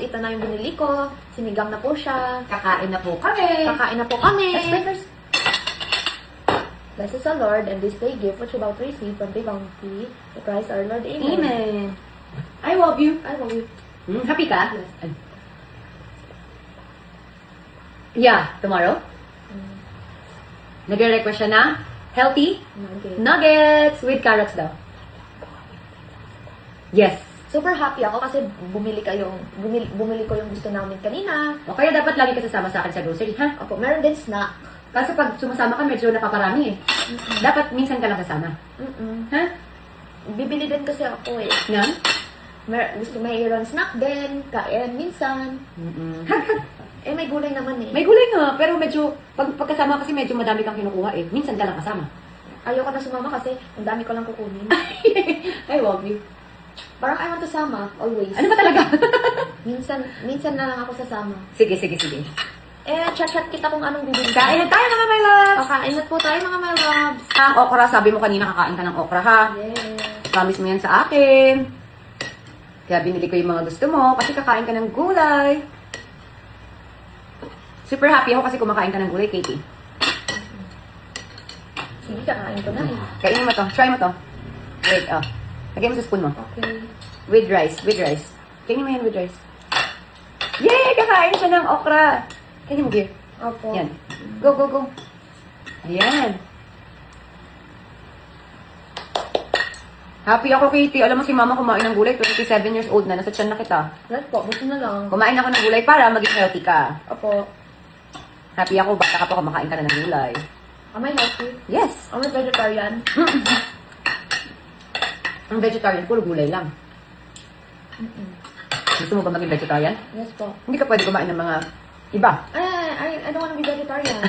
ito na yung binili ko. Sinigang na po siya. Kakain na po kami. Kakain na po kami. Let's break first. Blessed is the Lord, and this day gift which you about to receive from the bounty. To Christ our Lord. Amen. Amen. I love you. I love you. Happy ka? Yes. Yeah, tomorrow. Nagre-request siya na healthy Okay. nuggets with carrots daw. Yes. Super happy ako kasi bumili ko yung gusto namin kanina. O kaya dapat lagi ka sasama sa akin sa grocery, ha? Opo, meron din snack. Kaso pag sumasama ka, medyo napaparami eh. Dapat minsan ka lang kasama. Ha? Bibili din kasi ako eh. Yan? Gusto mayroon snack din, kain minsan. Hag. Eh, may gulay naman eh. May gulay nga, pero medyo, pagkasama kasi medyo madami kang kinukuha eh. Minsan ka lang kasama. Ayoko na sumama kasi ang dami ko lang kukunin. I love you. Parang I want to sama, always. Ano ba talaga? Minsan na lang ako sasama. Sige, sige, sige. Eh, chat-chat kita kung anong bibili. Kain na tayo mga my loves! Kakain na po tayo mga my loves. Ang okra, sabi mo kanina kakain ka ng okra ha. Yeah. Promise mo yan sa akin. Kaya binili ko yung mga gusto mo kasi kakain ka ng gulay. Super happy ako kasi kumakain ka ng gulay, Katie. Sige, kakain ko na eh. Kainin mo to. Try mo to. Wait, oh. Lagay mo sa spoon mo. Okay. With rice, with rice. Kainin mo yan with rice. Yay! Kakain siya ng okra. Kainin mo, dear. Opo. Yan. Go, go, go. Ayan. Happy ako, Katie. Alam mo si mama kumain ng gulay. 27 years old na. Nasa tiyan na kita. Yes po, buti na lang. Kumain ako ng gulay para maging healthy ka. Opo. Happy ako. Basta ka pa kumakain ka na ng gulay. Am I healthy? Yes. Am I vegetarian? Ang vegetarian, puro gulay lang. Gusto mo ba maging vegetarian? Yes po. Hindi ka pwede kumain ng mga iba. I don't want to be vegetarian.